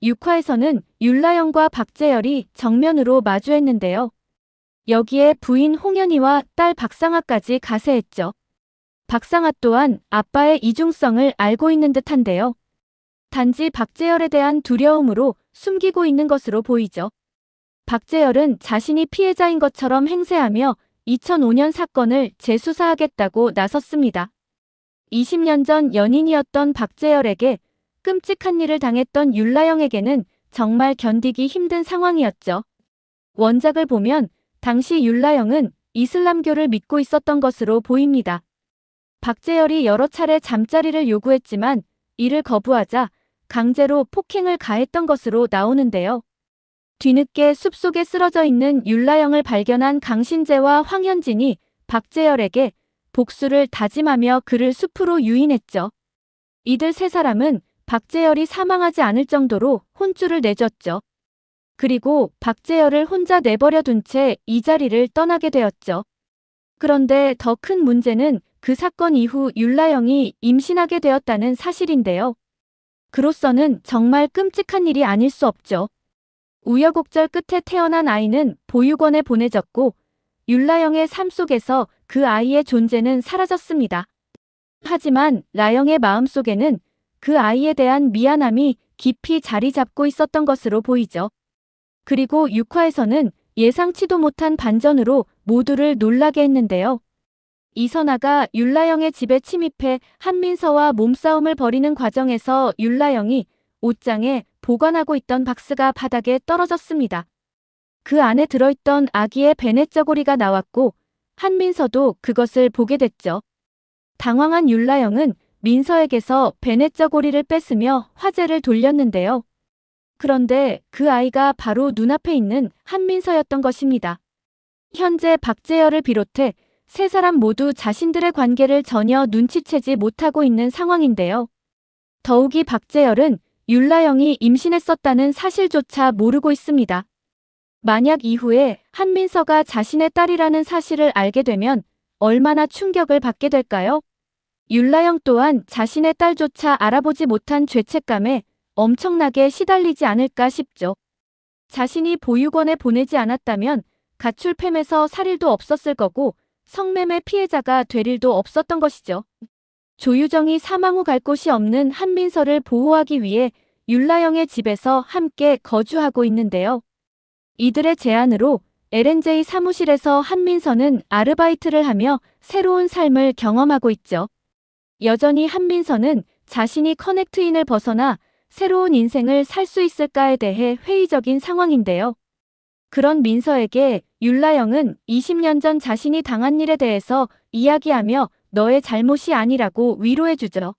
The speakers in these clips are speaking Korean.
6화에서는 율라영과 박재열이 정면으로 마주했는데요. 여기에 부인 홍연희와 딸 박상아까지 가세했죠. 박상아 또한 아빠의 이중성을 알고 있는 듯한데요. 단지 박재열에 대한 두려움으로 숨기고 있는 것으로 보이죠. 박재열은 자신이 피해자인 것처럼 행세하며 2005년 사건을 재수사하겠다고 나섰습니다. 20년 전 연인이었던 박재열에게 끔찍한 일을 당했던 율라영에게는 정말 견디기 힘든 상황이었죠. 원작을 보면 당시 율라영은 이슬람교를 믿고 있었던 것으로 보입니다. 박재열이 여러 차례 잠자리를 요구했지만 이를 거부하자 강제로 폭행을 가했던 것으로 나오는데요. 뒤늦게 숲속에 쓰러져 있는 율라영을 발견한 강신재와 황현진이 박재열에게 복수를 다짐하며 그를 숲으로 유인했죠. 이들 세 사람은 박재열이 사망하지 않을 정도로 혼쭐을 내줬죠. 그리고 박재열을 혼자 내버려 둔 채 이 자리를 떠나게 되었죠. 그런데 더 큰 문제는 그 사건 이후 율라영이 임신하게 되었다는 사실인데요. 그로서는 정말 끔찍한 일이 아닐 수 없죠. 우여곡절 끝에 태어난 아이는 보육원에 보내졌고 율라영의 삶 속에서 그 아이의 존재는 사라졌습니다. 하지만 라영의 마음속에는 그 아이에 대한 미안함이 깊이 자리 잡고 있었던 것으로 보이죠. 그리고 6화에서는 예상치도 못한 반전으로 모두를 놀라게 했는데요. 이선아가 율라영의 집에 침입해 한민서와 몸싸움을 벌이는 과정에서 율라영이 옷장에 보관하고 있던 박스가 바닥에 떨어졌습니다. 그 안에 들어있던 아기의 베넷저고리가 나왔고 한민서도 그것을 보게 됐죠. 당황한 율라영은 민서에게서 베넷저고리를 뺏으며 화제를 돌렸는데요. 그런데 그 아이가 바로 눈앞에 있는 한민서였던 것입니다. 현재 박재열을 비롯해 세 사람 모두 자신들의 관계를 전혀 눈치채지 못하고 있는 상황인데요. 더욱이 박재열은 율라영이 임신했었다는 사실조차 모르고 있습니다. 만약 이후에 한민서가 자신의 딸이라는 사실을 알게 되면 얼마나 충격을 받게 될까요? 율라영 또한 자신의 딸조차 알아보지 못한 죄책감에 엄청나게 시달리지 않을까 싶죠. 자신이 보육원에 보내지 않았다면 가출팸에서 살 일도 없었을 거고 성매매 피해자가 될 일도 없었던 것이죠. 조유정이 사망 후 갈 곳이 없는 한민서를 보호하기 위해 율라영의 집에서 함께 거주하고 있는데요. 이들의 제안으로 LNJ 사무실에서 한민서는 아르바이트를 하며 새로운 삶을 경험하고 있죠. 여전히 한민서는 자신이 커넥트인을 벗어나 새로운 인생을 살 수 있을까에 대해 회의적인 상황인데요. 그런 민서에게 율라영은 20년 전 자신이 당한 일에 대해서 이야기하며 너의 잘못이 아니라고 위로해주죠.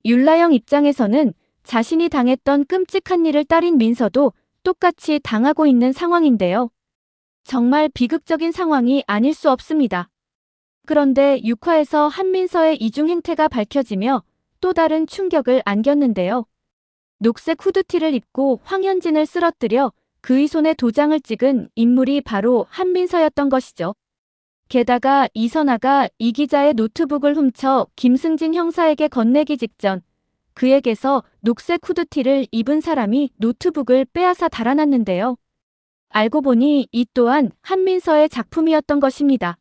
율라영 입장에서는 자신이 당했던 끔찍한 일을 딸인 민서도 똑같이 당하고 있는 상황인데요. 정말 비극적인 상황이 아닐 수 없습니다. 그런데 6화에서 한민서의 이중 행태가 밝혀지며 또 다른 충격을 안겼는데요. 녹색 후드티를 입고 황현진을 쓰러뜨려 그의 손에 도장을 찍은 인물이 바로 한민서였던 것이죠. 게다가 이선아가 이 기자의 노트북을 훔쳐 김승진 형사에게 건네기 직전 그에게서 녹색 후드티를 입은 사람이 노트북을 빼앗아 달아났는데요. 알고 보니 이 또한 한민서의 작품이었던 것입니다.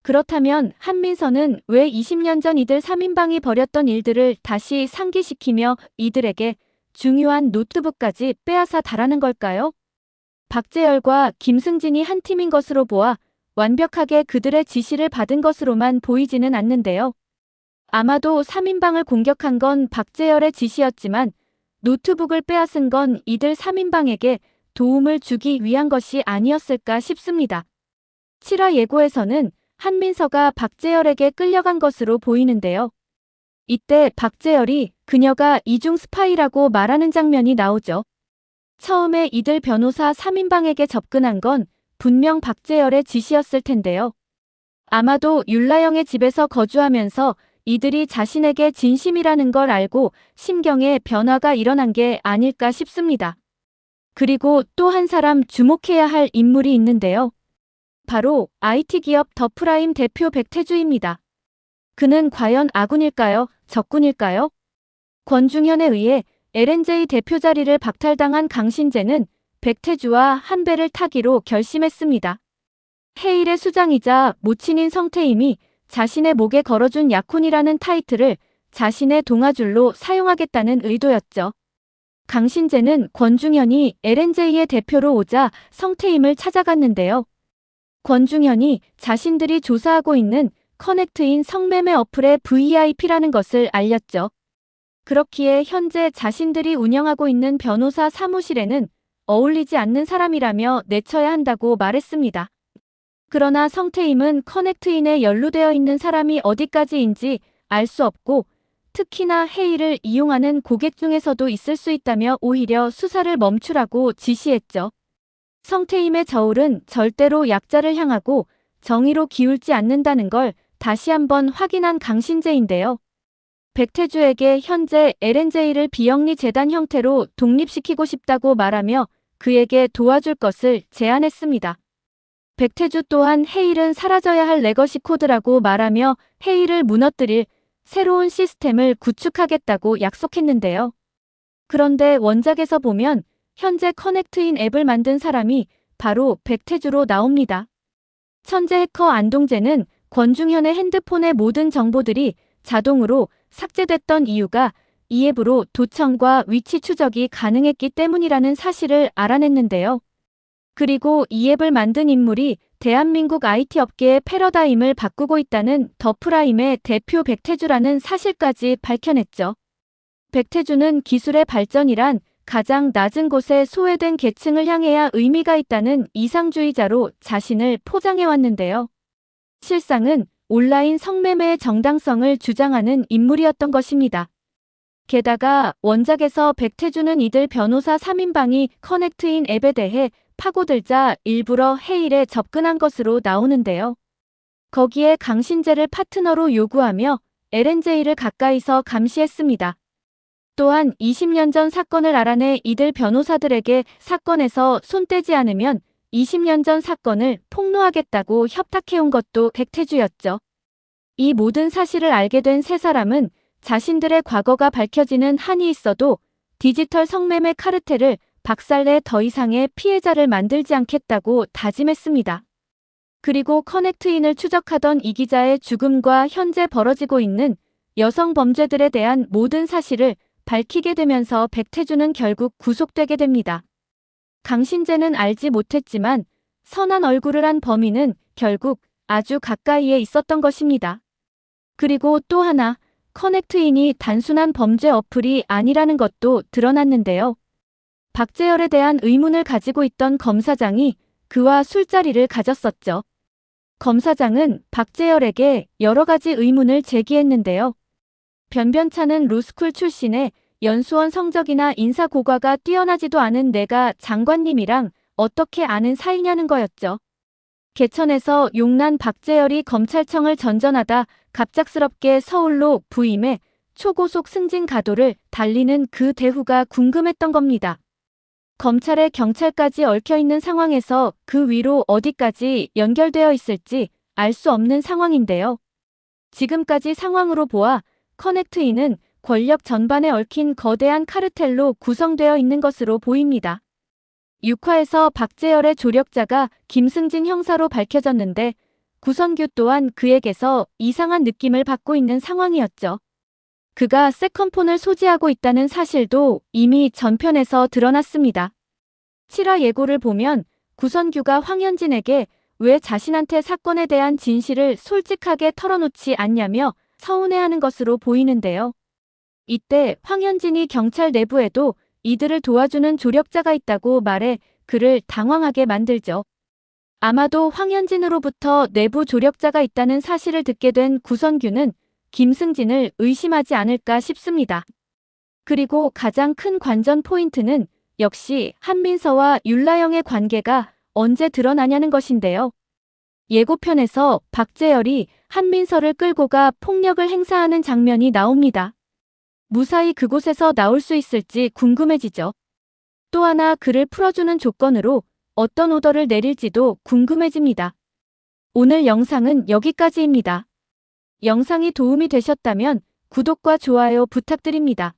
그렇다면 한민서는 왜 20년 전 이들 3인방이 벌였던 일들을 다시 상기시키며 이들에게 중요한 노트북까지 빼앗아 달하는 걸까요? 박재열과 김승진이 한 팀인 것으로 보아 완벽하게 그들의 지시를 받은 것으로만 보이지는 않는데요. 아마도 3인방을 공격한 건 박재열의 지시였지만 노트북을 빼앗은 건 이들 3인방에게 도움을 주기 위한 것이 아니었을까 싶습니다. 7화 예고에서는 한민서가 박재열에게 끌려간 것으로 보이는데요. 이때 박재열이 그녀가 이중 스파이라고 말하는 장면이 나오죠. 처음에 이들 변호사 3인방에게 접근한 건 분명 박재열의 지시였을 텐데요. 아마도 율라영의 집에서 거주하면서 이들이 자신에게 진심이라는 걸 알고 심경에 변화가 일어난 게 아닐까 싶습니다. 그리고 또 한 사람 주목해야 할 인물이 있는데요. 바로 IT 기업 더프라임 대표 백태주입니다. 그는 과연 아군일까요? 적군일까요? 권중현에 의해 LNJ 대표 자리를 박탈당한 강신재는 백태주와 한 배를 타기로 결심했습니다. 해일의 수장이자 모친인 성태임이 자신의 목에 걸어준 약혼이라는 타이틀을 자신의 동아줄로 사용하겠다는 의도였죠. 강신재는 권중현이 LNJ의 대표로 오자 성태임을 찾아갔는데요. 권중현이 자신들이 조사하고 있는 커넥트인 성매매 어플의 VIP라는 것을 알렸죠. 그렇기에 현재 자신들이 운영하고 있는 변호사 사무실에는 어울리지 않는 사람이라며 내쳐야 한다고 말했습니다. 그러나 성태임은 커넥트인에 연루되어 있는 사람이 어디까지인지 알 수 없고 특히나 해일을 이용하는 고객 중에서도 있을 수 있다며 오히려 수사를 멈추라고 지시했죠. 성태임의 저울은 절대로 약자를 향하고 정의로 기울지 않는다는 걸 다시 한번 확인한 강신재인데요. 백태주에게 현재 LNJ를 비영리 재단 형태로 독립시키고 싶다고 말하며 그에게 도와줄 것을 제안했습니다. 백태주 또한 해일은 사라져야 할 레거시 코드라고 말하며 해일을 무너뜨릴 새로운 시스템을 구축하겠다고 약속했는데요. 그런데 원작에서 보면 현재 커넥트인 앱을 만든 사람이 바로 백태주로 나옵니다. 천재 해커 안동재는 권중현의 핸드폰의 모든 정보들이 자동으로 삭제됐던 이유가 이 앱으로 도청과 위치 추적이 가능했기 때문이라는 사실을 알아냈는데요. 그리고 이 앱을 만든 인물이 대한민국 IT 업계의 패러다임을 바꾸고 있다는 더프라임의 대표 백태주라는 사실까지 밝혀냈죠. 백태주는 기술의 발전이란 가장 낮은 곳에 소외된 계층을 향해야 의미가 있다는 이상주의자로 자신을 포장해왔는데요. 실상은 온라인 성매매의 정당성을 주장하는 인물이었던 것입니다. 게다가 원작에서 백태주는 이들 변호사 3인방이 커넥트인 앱에 대해 파고들자 일부러 해일에 접근한 것으로 나오는데요. 거기에 강신재를 파트너로 요구하며 LNJ를 가까이서 감시했습니다. 또한 20년 전 사건을 알아내 이들 변호사들에게 사건에서 손 떼지 않으면 20년 전 사건을 폭로하겠다고 협탁해온 것도 백태주였죠. 이 모든 사실을 알게 된 세 사람은 자신들의 과거가 밝혀지는 한이 있어도 디지털 성매매 카르텔을 박살내 더 이상의 피해자를 만들지 않겠다고 다짐했습니다. 그리고 커넥트인을 추적하던 이 기자의 죽음과 현재 벌어지고 있는 여성 범죄들에 대한 모든 사실을 밝히게 되면서 백태주는 결국 구속되게 됩니다. 강신재는 알지 못했지만 선한 얼굴을 한 범인은 결국 아주 가까이에 있었던 것입니다. 그리고 또 하나, 커넥트인이 단순한 범죄 어플이 아니라는 것도 드러났는데요. 박재열에 대한 의문을 가지고 있던 검사장이 그와 술자리를 가졌었죠. 검사장은 박재열에게 여러 가지 의문을 제기했는데요. 변변찮은 로스쿨 출신의 연수원 성적이나 인사 고과가 뛰어나지도 않은 내가 장관님이랑 어떻게 아는 사이냐는 거였죠. 개천에서 용난 박재열이 검찰청을 전전하다 갑작스럽게 서울로 부임해 초고속 승진 가도를 달리는 그 대후가 궁금했던 겁니다. 검찰에 경찰까지 얽혀있는 상황에서 그 위로 어디까지 연결되어 있을지 알 수 없는 상황인데요. 지금까지 상황으로 보아 커넥트인은 권력 전반에 얽힌 거대한 카르텔로 구성되어 있는 것으로 보입니다. 6화에서 박재열의 조력자가 김승진 형사로 밝혀졌는데 구선규 또한 그에게서 이상한 느낌을 받고 있는 상황이었죠. 그가 세컨폰을 소지하고 있다는 사실도 이미 전편에서 드러났습니다. 7화 예고를 보면 구선규가 황현진에게 왜 자신한테 사건에 대한 진실을 솔직하게 털어놓지 않냐며 서운해하는 것으로 보이는데요. 이때 황현진이 경찰 내부에도 이들을 도와주는 조력자가 있다고 말해 그를 당황하게 만들죠. 아마도 황현진으로부터 내부 조력자가 있다는 사실을 듣게 된 구선규는 김승진을 의심하지 않을까 싶습니다. 그리고 가장 큰 관전 포인트는 역시 한민서와 율라영의 관계가 언제 드러나냐는 것인데요. 예고편에서 박재열이 한민서를 끌고 가 폭력을 행사하는 장면이 나옵니다. 무사히 그곳에서 나올 수 있을지 궁금해지죠. 또 하나 그를 풀어주는 조건으로 어떤 오더를 내릴지도 궁금해집니다. 오늘 영상은 여기까지입니다. 영상이 도움이 되셨다면 구독과 좋아요 부탁드립니다.